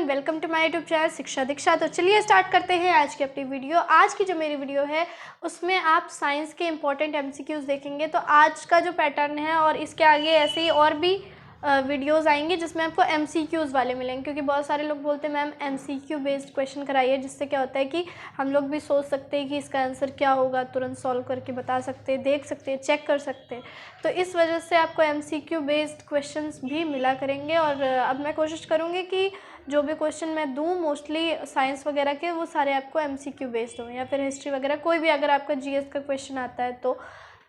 Welcome to my YouTube channel Shiksha Diksha. तो चलिए start करते हैं आज की अपनी वीडियो। आज की जो मेरी वीडियो है उसमें आप साइंस के इंपॉर्टेंट एमसीक्यूज़ देखेंगे। तो आज का जो पैटर्न है और इसके आगे ऐसे ही और भी वीडियोस आएंगे जिसमें आपको एमसीक्यूज़ वाले मिलेंगे, क्योंकि बहुत सारे लोग बोलते हैं मैम एमसीक्यू बेस्ड क्वेश्चन कराइए, जिससे क्या होता है कि हम लोग भी सोच सकते हैं कि इसका आंसर क्या होगा, तुरंत सॉल्व करके बता सकते हैं, देख सकते हैं, चेक कर सकते हैं। तो इस वजह से आपको एमसीक्यू बेस्ड क्वेश्चंस भी मिला करेंगे। और अब मैं कोशिश करूँगी कि जो भी क्वेश्चन मैं दूँ मोस्टली साइंस वगैरह के, वो सारे आपको एमसीक्यू बेस्ड हों, या फिर हिस्ट्री वगैरह कोई भी अगर आपका जीएस का क्वेश्चन आता है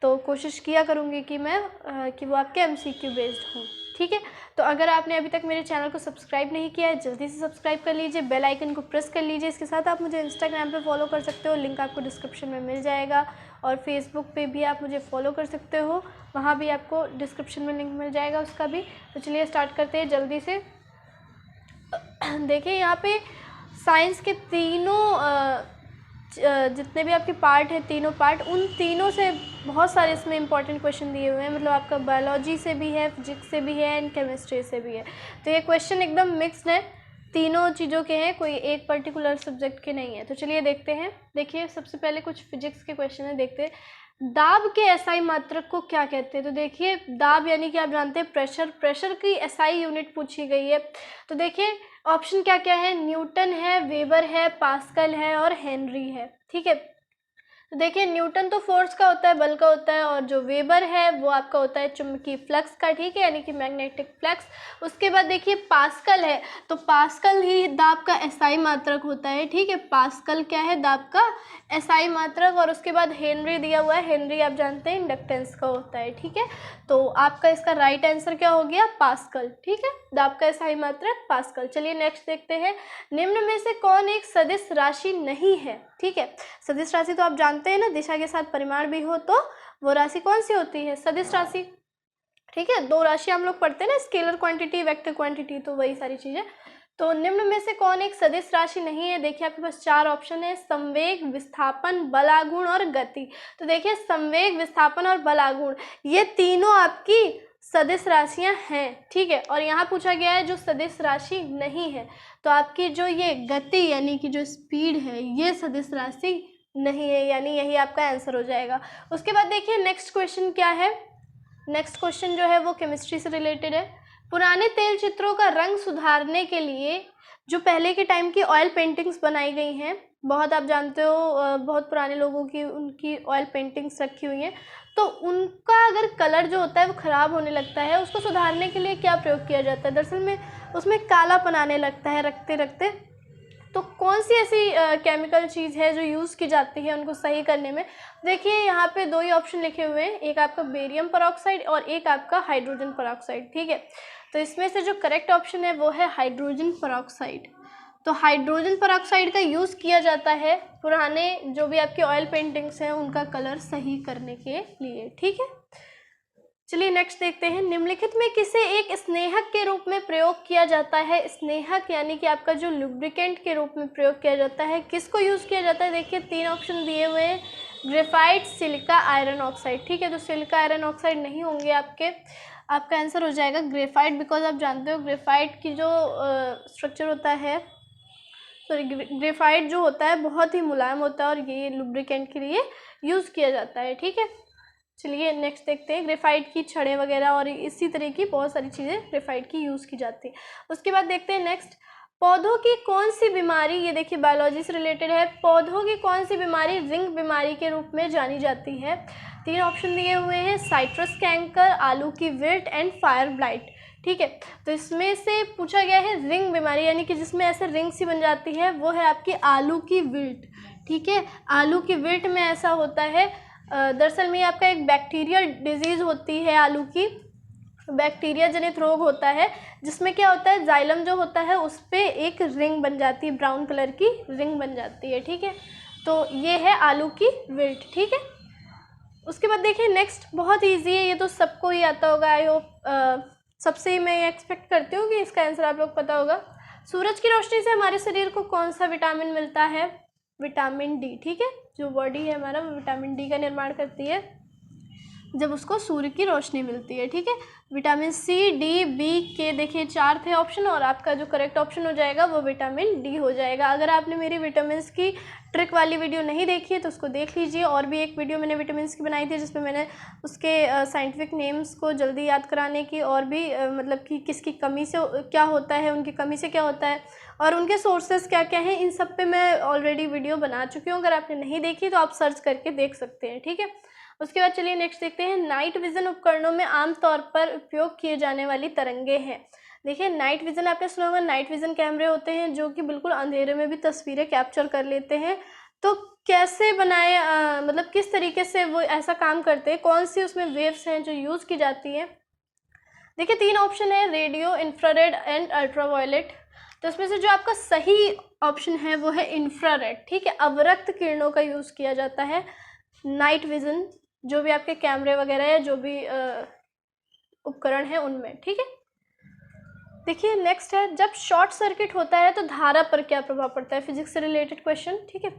तो कोशिश किया करूँगी कि मैं कि वो आपके एमसीक्यू बेस्ड हों। ठीक है, तो अगर आपने अभी तक मेरे चैनल को सब्सक्राइब नहीं किया है जल्दी से सब्सक्राइब कर लीजिए, बेल आइकन को प्रेस कर लीजिए। इसके साथ आप मुझे इंस्टाग्राम पे फॉलो कर सकते हो, लिंक आपको डिस्क्रिप्शन में मिल जाएगा। और फेसबुक पे भी आप मुझे फॉलो कर सकते हो, वहाँ भी आपको डिस्क्रिप्शन में लिंक मिल जाएगा उसका भी। तो चलिए स्टार्ट करते हैं जल्दी से। देखिए यहाँ पे साइंस के तीनों जितने भी आपके पार्ट हैं, तीनों पार्ट, उन तीनों से बहुत सारे इसमें इंपॉर्टेंट क्वेश्चन दिए हुए हैं। मतलब आपका बायोलॉजी से भी है, फिजिक्स से भी है एंड केमिस्ट्री से भी है। तो ये क्वेश्चन एकदम मिक्स्ड है, तीनों चीज़ों के हैं, कोई एक पर्टिकुलर सब्जेक्ट के नहीं है। तो चलिए देखते हैं। देखिए सबसे पहले कुछ फिजिक्स के क्वेश्चन है, देखते हैं। दाब के एसआई मात्रक को क्या कहते हैं? तो देखिए दाब यानी कि आप जानते हैं प्रेशर, प्रेशर की एसआई यूनिट पूछी गई है। तो देखिए ऑप्शन क्या क्या है, न्यूटन है, वेबर है, पास्कल है और हेनरी है। ठीक है, तो देखिए न्यूटन तो फोर्स का होता है, बल का होता है, और जो वेबर है वो आपका होता है चुंबकीय फ्लक्स का। ठीक है, यानी कि मैग्नेटिक फ्लक्स। उसके बाद देखिए पास्कल है, तो पास्कल ही दाब का एसआई मात्रक होता है। ठीक है, पास्कल क्या है, दाब का एसआई मात्रक। और उसके बाद हेनरी दिया हुआ है, हेनरी आप जानते हैं इंडक्टेंस का होता है। ठीक है, तो आपका इसका राइट आंसर क्या हो गया, पास्कल। ठीक है, दाब का एसआई मात्रक पास्कल। चलिए नेक्स्ट देखते हैं। निम्न में से कौन एक सदिश राशि नहीं है? ठीक है, सदिश राशि तो आप जानते हैं ना, दिशा के साथ परिमाण भी हो तो वो राशि कौन सी होती है, सदिश राशि। ठीक है, दो राशि हम लोग पढ़ते हैं ना, स्केलर क्वांटिटी, वेक्टर क्वांटिटी, तो वही सारी चीजें। तो निम्न में से कौन एक सदिश राशि नहीं है? देखिए आपके पास चार ऑप्शन है, संवेग, विस्थापन, बलागुण और गति। तो देखिए संवेग, विस्थापन और बलागुण ये तीनों आपकी सदिश राशियां हैं। ठीक है, और यहाँ पूछा गया है जो सदिश राशि नहीं है, तो आपकी जो ये गति यानी कि जो स्पीड है ये सदिश राशि नहीं है, यानी यही आपका आंसर हो जाएगा। उसके बाद देखिए नेक्स्ट क्वेश्चन क्या है। नेक्स्ट क्वेश्चन जो है वो केमिस्ट्री से रिलेटेड है। पुराने तेल चित्रों का रंग सुधारने के लिए जो पहले के टाइम की ऑयल पेंटिंग्स बनाई गई हैं, बहुत आप जानते हो बहुत पुराने लोगों की उनकी ऑयल पेंटिंग्स रखी हुई हैं, तो उनका अगर कलर जो होता है वो ख़राब होने लगता है, उसको सुधारने के लिए क्या प्रयोग किया जाता है? दरअसल में उसमें कालापन आने लगता है रखते रखते। तो कौन सी ऐसी केमिकल चीज़ है जो यूज़ की जाती है उनको सही करने में? देखिए यहाँ पे दो ही ऑप्शन लिखे हुए हैं, एक आपका बेरियम पेरोक्साइड और एक आपका हाइड्रोजन पेरोक्साइड। ठीक है, तो इसमें से जो करेक्ट ऑप्शन है वो है हाइड्रोजन पेरोक्साइड। तो हाइड्रोजन पेरोक्साइड का यूज़ किया जाता है पुराने जो भी आपके ऑयल पेंटिंग्स हैं उनका कलर सही करने के लिए। ठीक है, चलिए नेक्स्ट देखते हैं। निम्नलिखित में किसे एक स्नेहक के रूप में प्रयोग किया जाता है? स्नेहक यानी कि आपका जो लुब्रिकेंट के रूप में प्रयोग किया जाता है, किसको यूज़ किया जाता है? देखिए तीन ऑप्शन दिए हुए हैं, ग्रेफाइट, सिलिका, आयरन ऑक्साइड। ठीक है, तो सिलिका, आयरन ऑक्साइड नहीं होंगे आपके, आपका आंसर हो जाएगा ग्रेफाइट, बिकॉज आप जानते हो ग्रेफाइट की जो स्ट्रक्चर होता है, सॉरी ग्रेफाइट जो होता है बहुत ही मुलायम होता है और ये लुब्रिकेंट के लिए यूज़ किया जाता है। ठीक है, चलिए नेक्स्ट देखते हैं। ग्रेफाइट की छड़ें वगैरह और इसी तरह की बहुत सारी चीज़ें ग्रेफाइट की यूज़ की जाती है। उसके बाद देखते हैं नेक्स्ट, पौधों की कौन सी बीमारी, ये देखिए बायोलॉजी से रिलेटेड है, पौधों की कौन सी बीमारी रिंग बीमारी के रूप में जानी जाती है? तीन ऑप्शन दिए हुए हैं, साइट्रस कैंकर, आलू की विल्ट एंड फायर ब्लाइट। ठीक है, तो इसमें से पूछा गया है रिंग बीमारी, यानी कि जिसमें ऐसे रिंग सी बन जाती है, वो है आपकी आलू की विल्ट। ठीक है, आलू की विल्ट में ऐसा होता है, दरअसल में आपका एक बैक्टीरियल डिजीज़ होती है, आलू की बैक्टीरिया जनित रोग होता है, जिसमें क्या होता है जाइलम जो होता है उस पर एक रिंग बन जाती है, ब्राउन कलर की रिंग बन जाती है। ठीक है, तो ये है आलू की विल्ट। ठीक है, उसके बाद देखिए नेक्स्ट बहुत इजी है, ये तो सबको ही आता होगा, आई होप सबसे ही मैं एक्सपेक्ट करती हूँ कि इसका आंसर आप लोग पता होगा। सूरज की रोशनी से हमारे शरीर को कौन सा विटामिन मिलता है? Vitamin D. ठीक है, जो बॉडी है हमारा वो विटामिन डी का निर्माण करती है। जब उसको सूर्य की रोशनी मिलती है, ठीक है। विटामिन सी, डी, बी के देखिए 4 थे ऑप्शन, और आपका जो करेक्ट ऑप्शन हो जाएगा वो विटामिन डी हो जाएगा। अगर आपने मेरी विटामिन की ट्रिक वाली वीडियो नहीं देखी है तो उसको देख लीजिए। और भी एक वीडियो मैंने विटामिन की बनाई थी जिसमें मैंने उसके साइंटिफिक नेम्स को जल्दी याद कराने की, और भी मतलब कि किसकी कमी से क्या होता है, उनकी कमी से क्या होता है, और उनके सोर्सेज क्या क्या हैं, इन सब पे मैं ऑलरेडी वीडियो बना चुकी हूँ। अगर आपने नहीं देखी तो आप सर्च करके देख सकते हैं, ठीक है। उसके बाद चलिए नेक्स्ट देखते हैं, नाइट विज़न उपकरणों में आमतौर पर उपयोग किए जाने वाली तरंगे हैं। देखिए नाइट विज़न आपने सुना होगा, नाइट विज़न कैमरे होते हैं जो कि बिल्कुल अंधेरे में भी तस्वीरें कैप्चर कर लेते हैं। तो कैसे बनाए, मतलब किस तरीके से वो ऐसा काम करते हैं, कौन सी उसमें वेव्स हैं जो यूज़ की जाती हैं। देखिए 3 ऑप्शन है, रेडियो, इंफ्रारेड एंड अल्ट्रावायलेट। तो इसमें से जो आपका सही ऑप्शन है वो है इंफ्रारेड, ठीक है। अवरक्त किरणों का यूज़ किया जाता है नाइट विज़न, जो भी आपके कैमरे वगैरह है, जो भी उपकरण है उनमें, ठीक है। देखिए नेक्स्ट है, जब शॉर्ट सर्किट होता है तो धारा पर क्या प्रभाव पड़ता है। फिजिक्स से रिलेटेड क्वेश्चन, ठीक है।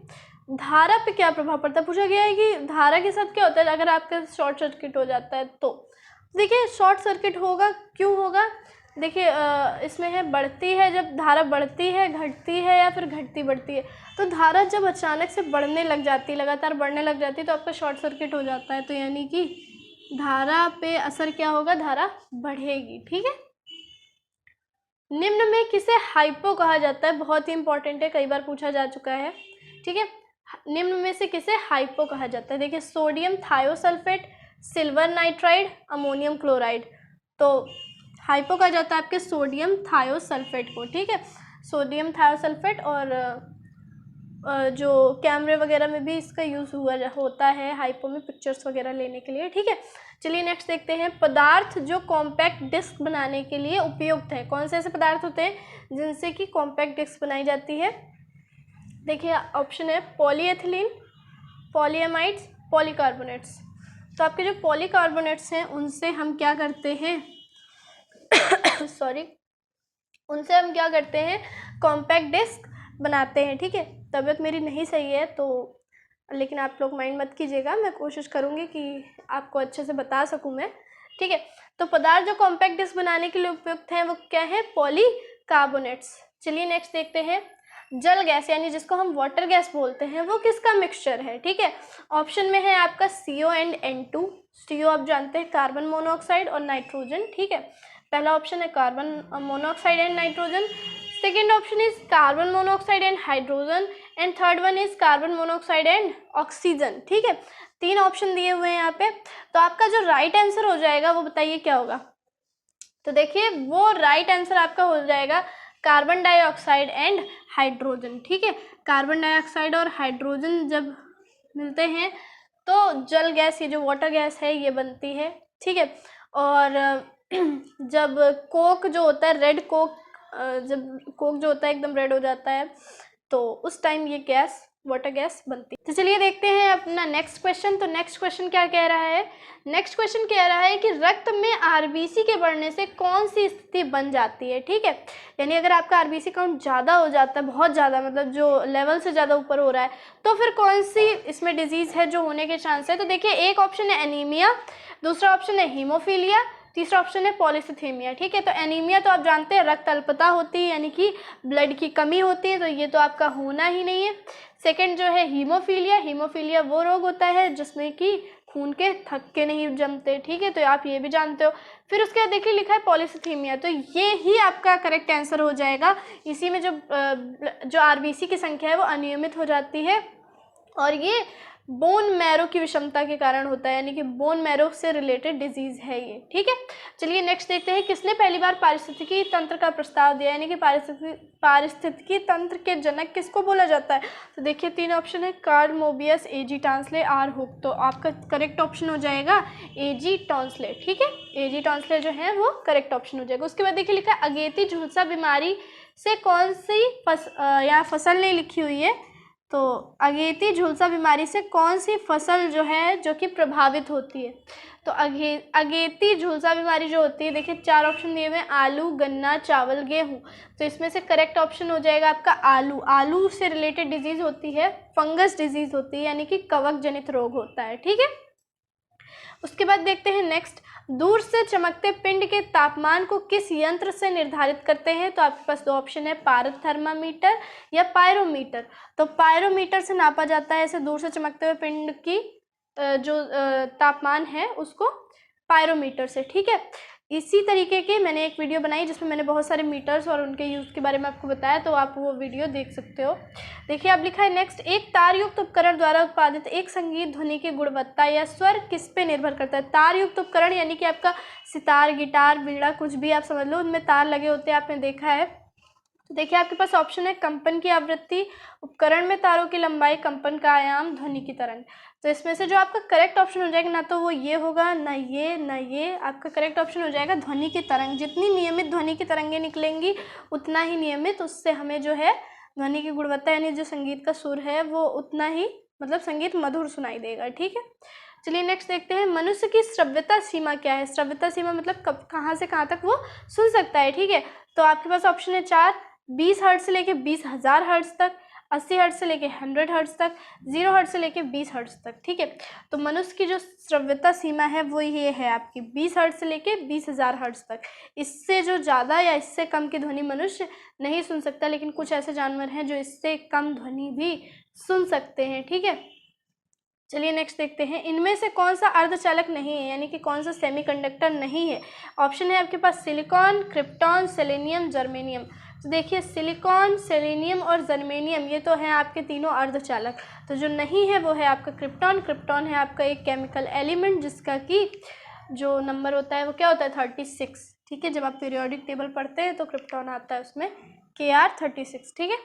धारा पे क्या प्रभाव पड़ता है, पूछा गया है कि धारा के साथ क्या होता है अगर आपका शॉर्ट सर्किट हो जाता है। तो देखिए शॉर्ट सर्किट होगा, क्यों होगा, देखिए इसमें है बढ़ती है, जब धारा बढ़ती है, घटती है, या फिर घटती बढ़ती है। तो धारा जब अचानक से बढ़ने लग जाती है, लगातार बढ़ने लग जाती है, तो आपका शॉर्ट सर्किट हो जाता है। तो यानी कि धारा पे असर क्या होगा, धारा बढ़ेगी, ठीक है। निम्न में किसे हाइपो कहा जाता है, बहुत ही इंपॉर्टेंट है, कई बार पूछा जा चुका है, ठीक है। निम्न में से किसे हाइपो कहा जाता है। देखिए sodium thiosulphate, silver nitride, ammonium chloride. तो हाइपो कहा जाता है आपके सोडियम थायोसल्फेट को, ठीक है। सोडियम थायोसल्फेट, और जो कैमरे वगैरह में भी इसका यूज़ होता है हाइपो में, पिक्चर्स वगैरह लेने के लिए, ठीक है। चलिए नेक्स्ट देखते हैं, पदार्थ जो कॉम्पैक्ट डिस्क बनाने के लिए उपयुक्त है। कौन से ऐसे पदार्थ होते हैं जिनसे कि कॉम्पैक्ट डिस्क बनाई जाती है। देखिए ऑप्शन है पॉलीएथिलीन, पॉलीएमाइड्स, पॉलीकार्बोनेट्स। तो आपके जो पॉलीकार्बोनेट्स हैं उनसे हम क्या करते हैं सॉरी, उनसे हम क्या करते हैं, कॉम्पैक्ट डिस्क बनाते हैं, ठीक है। तबीयत मेरी नहीं सही है तो, लेकिन आप लोग माइंड मत कीजिएगा, मैं कोशिश करूँगी कि आपको अच्छे से बता सकूँ मैं, ठीक है। तो पदार्थ जो कॉम्पैक्ट डिस्क बनाने के लिए उपयुक्त हैं वो क्या है, पॉलीकार्बोनेट्स। चलिए नेक्स्ट देखते हैं, जल गैस यानी जिसको हम वाटर गैस बोलते हैं वो किसका मिक्सचर है, ठीक है। ऑप्शन में है आपका CO एंड N2। CO आप जानते हैं कार्बन मोनोऑक्साइड और नाइट्रोजन, ठीक है। पहला ऑप्शन है carbon monoxide and nitrogen, second option is carbon monoxide and hydrogen, and third one is carbon monoxide and oxygen, ठीक है। 3 ऑप्शन दिए हुए हैं यहाँ पे। तो आपका जो राइट आंसर हो जाएगा वो बताइए क्या होगा। तो देखिए वो राइट आंसर आपका हो जाएगा कार्बन डाइऑक्साइड एंड हाइड्रोजन, ठीक है। कार्बन डाइऑक्साइड और हाइड्रोजन जब मिलते हैं तो जल गैस, ये जो वाटर गैस है ये बनती है, ठीक है। और जब कोक जो होता है, रेड कोक, जब कोक जो होता है एकदम रेड हो जाता है तो उस टाइम ये गैस वाटर गैस बनती है। तो चलिए देखते हैं अपना नेक्स्ट क्वेश्चन। तो नेक्स्ट क्वेश्चन क्या कह रहा है, नेक्स्ट क्वेश्चन कह रहा है कि रक्त में RBC के बढ़ने से कौन सी स्थिति बन जाती है, ठीक है। यानी अगर आपका RBC काउंट ज़्यादा हो जाता है, बहुत ज़्यादा, मतलब जो लेवल से ज़्यादा ऊपर हो रहा है, तो फिर कौन सी इसमें डिजीज़ है जो होने के चांस है। तो देखिए एक ऑप्शन है एनीमिया, दूसरा ऑप्शन है हीमोफीलिया, तीसरा ऑप्शन है पॉलीसिथेमिया, ठीक है। तो एनीमिया तो आप जानते हैं रक्त अल्पता होती है, यानी कि ब्लड की कमी होती है, तो ये तो आपका होना ही नहीं है। सेकंड जो है हीमोफीलिया, हीमोफीलिया वो रोग होता है जिसमें कि खून के थक्के नहीं जमते, ठीक है, तो आप ये भी जानते हो। फिर उसके बाद देखिए लिखा है पॉलीसिथेमिया, तो ये ही आपका करेक्ट आंसर हो जाएगा। इसी में जो RBC की संख्या है वो अनियमित हो जाती है, और ये बोन मैरो की विषमता के कारण होता है, यानी कि बोन मैरो से रिलेटेड डिजीज़ है ये, ठीक है। चलिए नेक्स्ट देखते हैं, किसने पहली बार पारिस्थितिकी तंत्र का प्रस्ताव दिया, यानी कि पारिस्थितिकी तंत्र के जनक किसको बोला जाता है। तो देखिए 3 ऑप्शन है, Karl Mobius, A.G. Tansley, R. Hooke. तो आपका करेक्ट ऑप्शन हो जाएगा A.G. टॉन्सले, ठीक है। A.G. टॉन्सले जो है वो करेक्ट ऑप्शन हो जाएगा। उसके बाद देखिए लिखा है अगेती झुलसा बीमारी से कौन सी यहाँ फसल नहीं लिखी हुई है, तो अगेती झुलसा बीमारी से कौन सी फसल जो है जो कि प्रभावित होती है। तो अगेती झुलसा बीमारी जो होती है, देखिए 4 ऑप्शन दिए हुए हैं, आलू, गन्ना, चावल, गेहूँ। तो इसमें से करेक्ट ऑप्शन हो जाएगा आपका आलू। आलू से रिलेटेड डिजीज़ होती है, फंगस डिजीज़ होती है, यानी कि कवक जनित रोग होता है, ठीक है। उसके बाद देखते हैं नेक्स्ट, दूर से चमकते पिंड के तापमान को किस यंत्र से निर्धारित करते हैं? तो आपके पास दो ऑप्शन है, पारद थर्मामीटर या पायरोमीटर। तो पायरोमीटर से नापा जाता है ऐसे दूर से चमकते हुए पिंड की जो तापमान है उसको पायरोमीटर से, ठीक है। इसी तरीके की मैंने एक वीडियो बनाई जिसमें मैंने बहुत सारे मीटर्स और उनके यूज़ के बारे में आपको बताया, तो आप वो वीडियो देख सकते हो। देखिए आप लिखा है नेक्स्ट, एक तारयुक्त उपकरण द्वारा उत्पादित एक संगीत ध्वनि की गुणवत्ता या स्वर किस पे निर्भर करता है? तारयुक्त उपकरण यानी कि आपका सितार, गिटार, बीड़ा, कुछ भी आप समझ लो, उनमें तार लगे होते हैं, आपने देखा है। तो देखिए आपके पास ऑप्शन है, कंपन की आवृत्ति, उपकरण में तारों की लंबाई, कंपन का आयाम, ध्वनि की तरंग। तो इसमें से जो आपका करेक्ट ऑप्शन हो जाएगा, ना तो वो ये होगा, ना ये, आपका करेक्ट ऑप्शन हो जाएगा ध्वनि की तरंग। जितनी नियमित ध्वनि की तरंगें निकलेंगी उतना ही नियमित उससे हमें जो है ध्वनि की गुणवत्ता यानी जो संगीत का सुर है वो उतना ही मतलब संगीत मधुर सुनाई देगा, ठीक है। चलिए नेक्स्ट देखते हैं, मनुष्य की श्रव्यता सीमा क्या है? श्रव्यता सीमा मतलब कब कहाँ से कहाँ तक वो सुन सकता है, ठीक है। तो आपके पास ऑप्शन है 4, 20 हर्ट्ज से लेके 20,000 हर्ट्ज तक, 80 हर्ट्ज से लेके 100 हर्ट्ज तक, 0 हर्ट्ज से लेके 20 हर्ट्ज तक, ठीक है। तो मनुष्य की जो श्रव्यता सीमा है वो ये है आपकी 20 हर्ट्ज से लेके 20,000 हर्ट्ज तक। इससे जो ज़्यादा या इससे कम की ध्वनि मनुष्य नहीं सुन सकता, लेकिन कुछ ऐसे जानवर हैं जो इससे कम ध्वनि भी सुन सकते हैं, ठीक है। चलिए नेक्स्ट देखते हैं, इनमें से कौन सा अर्धचालक नहीं है, यानी कि कौन सा सेमीकंडक्टर नहीं है? ऑप्शन है आपके पास सिलिकॉन, क्रिप्टॉन, सेलेनियम, जर्मेनियम। तो देखिए सिलिकॉन, सेलेनियम और जर्मेनियम ये तो हैं आपके तीनों अर्धचालक। तो जो नहीं है वो है आपका क्रिप्टॉन। क्रिप्टॉन है आपका एक केमिकल एलिमेंट जिसका कि जो नंबर होता है वो क्या होता है 36, ठीक है। जब आप पीरियोडिक टेबल पढ़ते हैं तो क्रिप्टॉन आता है उसमें Kr36, ठीक है।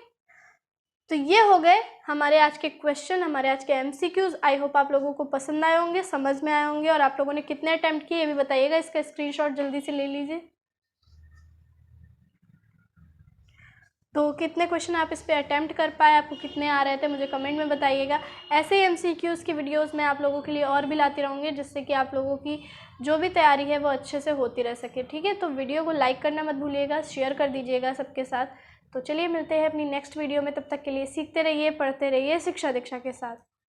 तो ये हो गए हमारे आज के क्वेश्चन, हमारे आज के MCQs। आई होप आप लोगों को पसंद आए होंगे, समझ में आए होंगे। और आप लोगों ने कितने अटैम्प्ट किए ये भी बताइएगा, इसका स्क्रीनशॉट जल्दी से ले लीजिए। तो कितने क्वेश्चन आप इस पे अटैम्प्ट कर पाए, आपको कितने आ रहे थे मुझे कमेंट में बताइएगा। ऐसे ही MCQs की वीडियोस मैं आप लोगों के लिए और भी लाती रहूँगी जिससे कि आप लोगों की जो भी तैयारी है वो अच्छे से होती रह सके, ठीक है। तो वीडियो को लाइक करना मत भूलिएगा, शेयर कर दीजिएगा सबके साथ। तो चलिए मिलते हैं अपनी नेक्स्ट वीडियो में, तब तक के लिए सीखते रहिए, पढ़ते रहिए शिक्षा दीक्षा के साथ।